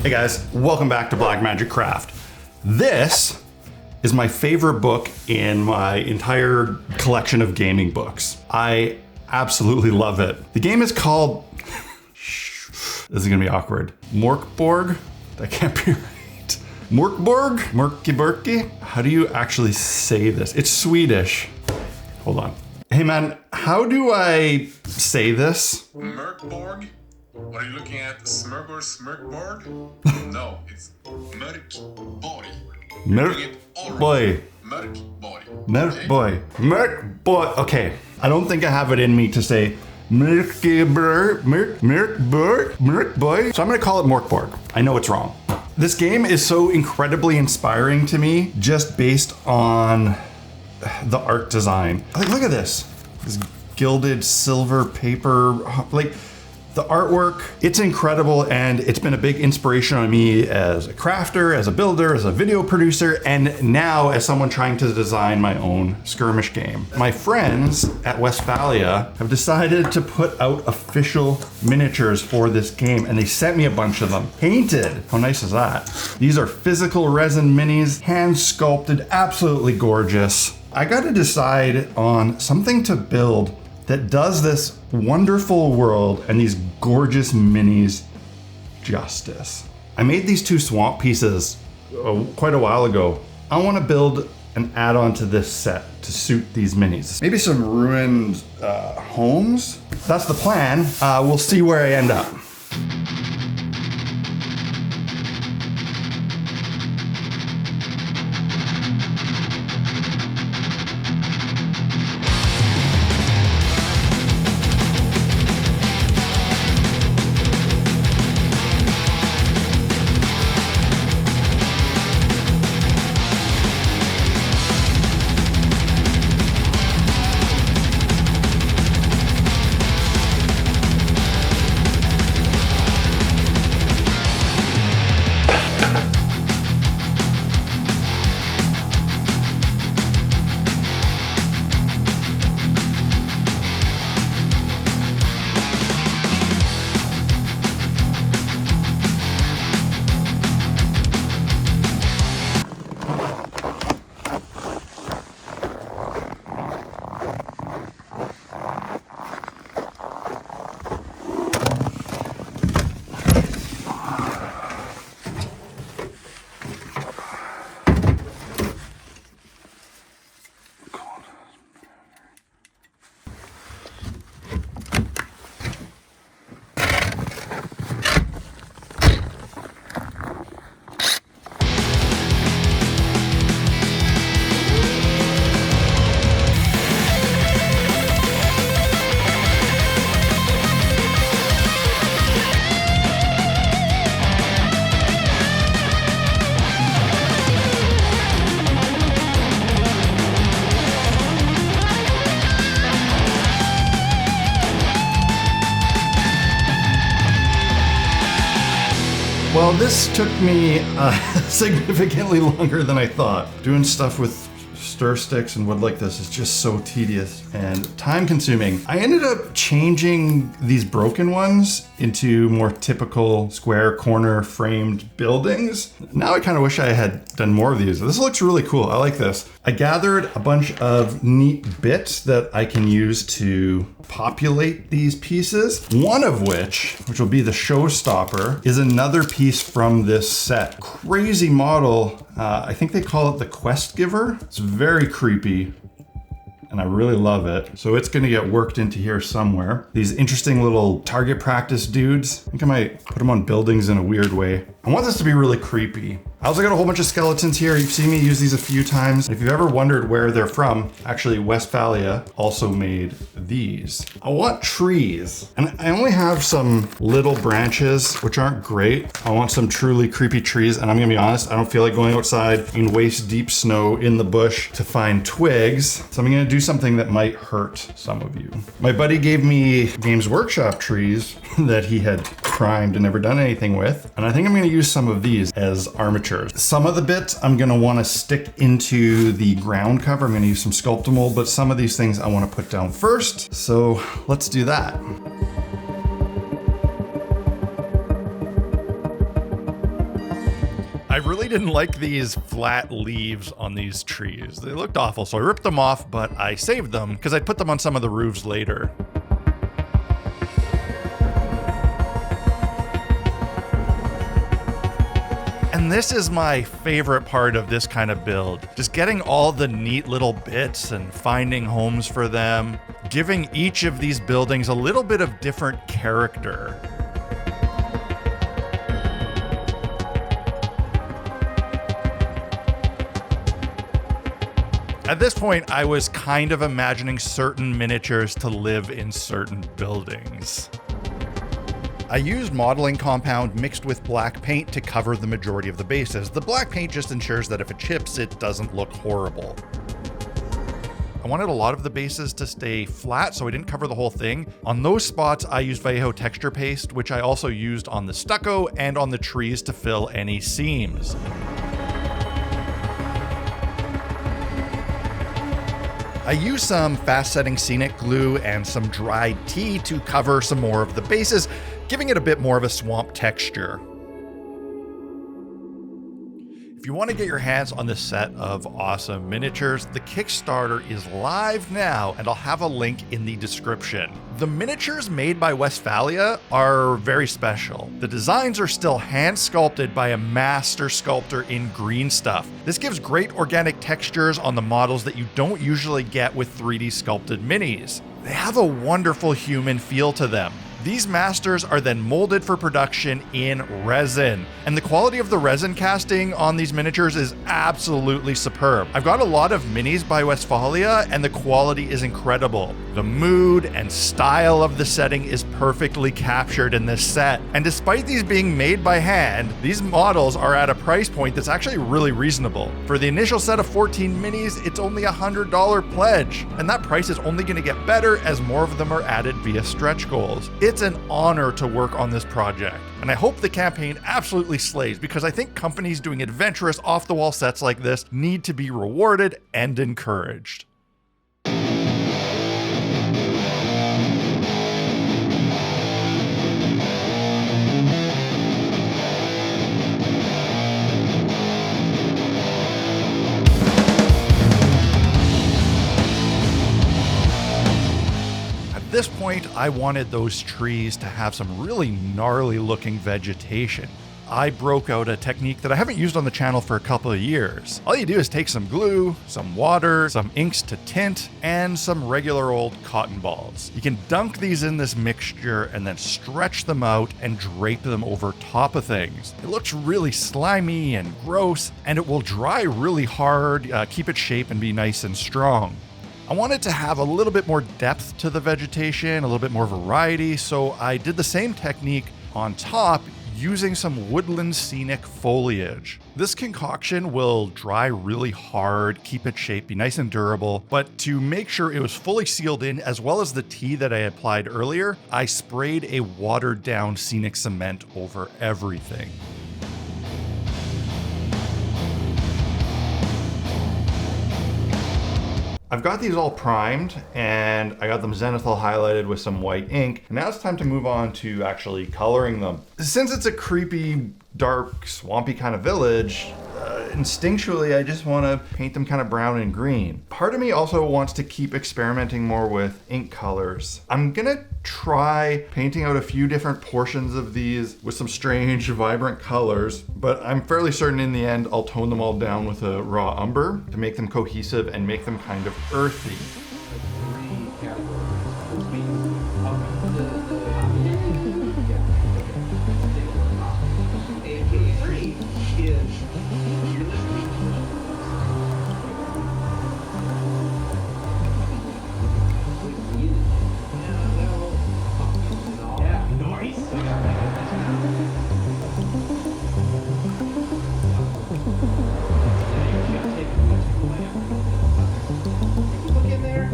Hey guys, welcome back to Black Magic Craft. This is my favorite book in my entire collection of gaming books. I absolutely love it. The game is called, this is gonna be awkward, MÖRK BORG? That can't be right. MÖRK BORG? Mörky Burky? How do you actually say this? It's Swedish. Hold on. Hey man, how do I say this? MÖRK BORG? What are you looking at? Smörk Borg? No, it's MÖRK Borg. MÖRK Boy. MÖRK Borg. MÖRK Boy. MÖRK Boy. Okay, I don't think I have it in me to say MÖRK Boy. So I'm gonna call it MÖRK BORG. I know it's wrong. This game is so incredibly inspiring to me just based on the art design. Like, look at this. This gilded silver paper, like, the artwork, it's incredible, and it's been a big inspiration on me as a crafter, as a builder, as a video producer, and now as someone trying to design my own skirmish game. My friends at Westfalia have decided to put out official miniatures for this game, and they sent me a bunch of them, painted. How nice is that? These are physical resin minis, hand sculpted, absolutely gorgeous. I gotta decide on something to build that does this wonderful world and these gorgeous minis justice. I made these two swamp pieces quite a while ago. I want to build an add-on to this set to suit these minis. Maybe some ruined homes? That's the plan. We'll see where I end up. Well, this took me significantly longer than I thought. Doing stuff with stir sticks and wood like this is just so tedious and time consuming. I ended up changing these broken ones into more typical square corner framed buildings. Now I kind of wish I had done more of these. This looks really cool. I like this. I gathered a bunch of neat bits that I can use to populate these pieces. One of which will be the showstopper, is another piece from this set. Crazy model. I think they call it the Quest Giver. It's very creepy, and I really love it. So it's gonna get worked into here somewhere. These interesting little target practice dudes. I think I might put them on buildings in a weird way. I want this to be really creepy. I also got a whole bunch of skeletons here. You've seen me use these a few times. If you've ever wondered where they're from, actually Westfalia also made these. I want trees, and I only have some little branches, which aren't great. I want some truly creepy trees, and I'm gonna be honest, I don't feel like going outside in waist deep snow in the bush to find twigs. So I'm gonna do something that might hurt some of you. My buddy gave me Games Workshop trees that he had primed and never done anything with, and I think I'm gonna use some of these as armature. Some of the bits I'm gonna wanna stick into the ground cover. I'm gonna use some Sculptamold, but some of these things I wanna put down first. So let's do that. I really didn't like these flat leaves on these trees. They looked awful, so I ripped them off, but I saved them because I'd put them on some of the roofs later. And this is my favorite part of this kind of build. Just getting all the neat little bits and finding homes for them, giving each of these buildings a little bit of different character. At this point, I was kind of imagining certain miniatures to live in certain buildings. I used modeling compound mixed with black paint to cover the majority of the bases. The black paint just ensures that if it chips, it doesn't look horrible. I wanted a lot of the bases to stay flat, so I didn't cover the whole thing. On those spots, I used Vallejo texture paste, which I also used on the stucco and on the trees to fill any seams. I used some fast-setting scenic glue and some dried tea to cover some more of the bases, giving it a bit more of a swamp texture. If you want to get your hands on this set of awesome miniatures, the Kickstarter is live now, and I'll have a link in the description. The miniatures made by Westfalia are very special. The designs are still hand sculpted by a master sculptor in green stuff. This gives great organic textures on the models that you don't usually get with 3D sculpted minis. They have a wonderful human feel to them. These masters are then molded for production in resin, and the quality of the resin casting on these miniatures is absolutely superb. I've got a lot of minis by Westfalia, and the quality is incredible. The mood and style of the setting is perfectly captured in this set, and despite these being made by hand, these models are at a price point that's actually really reasonable. For the initial set of 14 minis, it's only a $100 pledge, and that price is only going to get better as more of them are added via stretch goals. It's an honor to work on this project, and I hope the campaign absolutely slays, because I think companies doing adventurous off-the-wall sets like this need to be rewarded and encouraged. At this point, I wanted those trees to have some really gnarly looking vegetation. I broke out a technique that I haven't used on the channel for a couple of years. All you do is take some glue, some water, some inks to tint, and some regular old cotton balls. You can dunk these in this mixture and then stretch them out and drape them over top of things. It looks really slimy and gross, and it will dry really hard, keep its shape, and be nice and strong. I wanted to have a little bit more depth to the vegetation, a little bit more variety, so I did the same technique on top using some woodland scenic foliage. This concoction will dry really hard, keep its shape, be nice and durable, but to make sure it was fully sealed in, as well as the tea that I applied earlier, I sprayed a watered down scenic cement over everything. I've got these all primed, and I got them zenithal highlighted with some white ink, and now it's time to move on to actually coloring them. Since it's a creepy, dark, swampy kind of village, instinctually I just want to paint them kind of brown and green. Part of me also wants to keep experimenting more with ink colors. I'm gonna try painting out a few different portions of these with some strange, vibrant colors, but I'm fairly certain in the end I'll tone them all down with a raw umber to make them cohesive and make them kind of earthy. Look in there.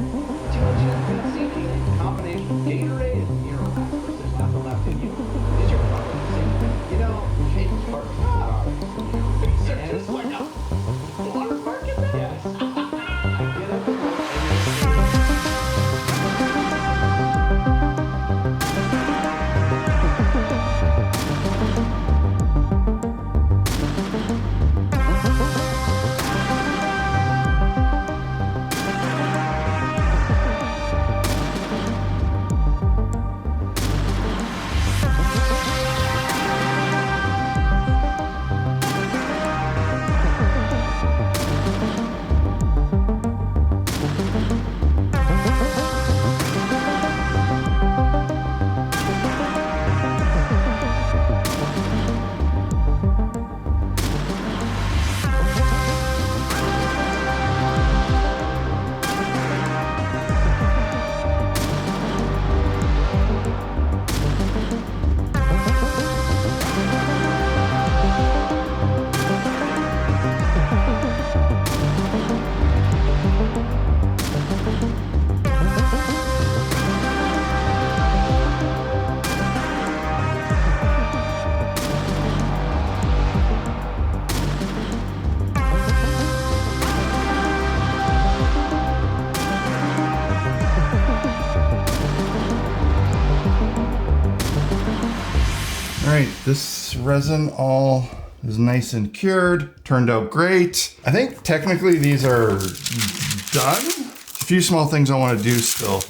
right, this resin all is nice and cured. Turned out great. I think technically these are done. A few small things I want to do still.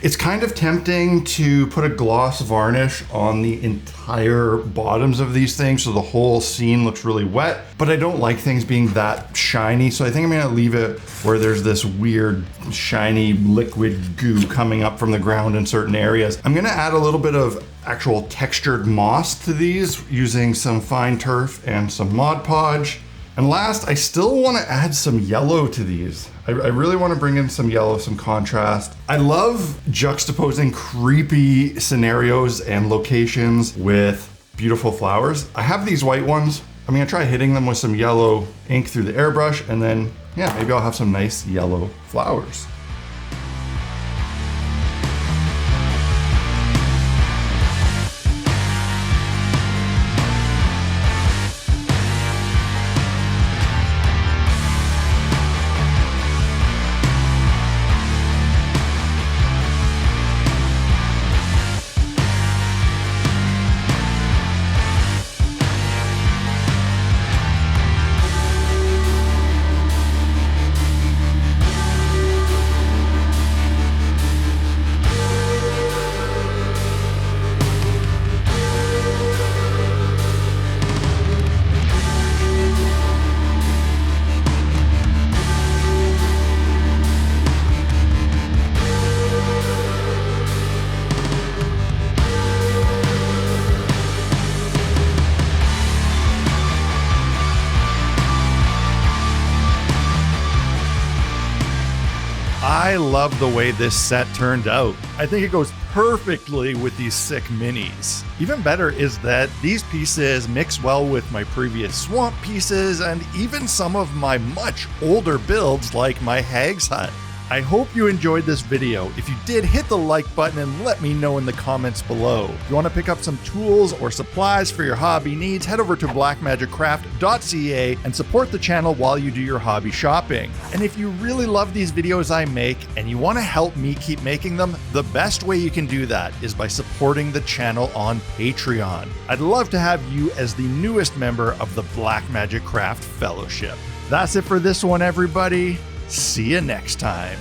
It's kind of tempting to put a gloss varnish on the entire bottoms of these things so the whole scene looks really wet, but I don't like things being that shiny, so I think I'm gonna leave it where there's this weird shiny liquid goo coming up from the ground in certain areas. I'm gonna add a little bit of actual textured moss to these using some fine turf and some Mod Podge. And last, I still want to add some yellow to these. I really want to bring in some yellow, some contrast. I love juxtaposing creepy scenarios and locations with beautiful flowers. I have these white ones. I'm gonna try hitting them with some yellow ink through the airbrush, and then, yeah, maybe I'll have some nice yellow flowers. I love the way this set turned out. I think it goes perfectly with these sick minis. Even better is that these pieces mix well with my previous swamp pieces and even some of my much older builds like my Hag's Hut. I hope you enjoyed this video. If you did, hit the like button and let me know in the comments below. If you want to pick up some tools or supplies for your hobby needs, head over to blackmagiccraft.ca and support the channel while you do your hobby shopping. And if you really love these videos I make and you want to help me keep making them, the best way you can do that is by supporting the channel on Patreon. I'd love to have you as the newest member of the Blackmagic Craft Fellowship. That's it for this one, everybody. See you next time.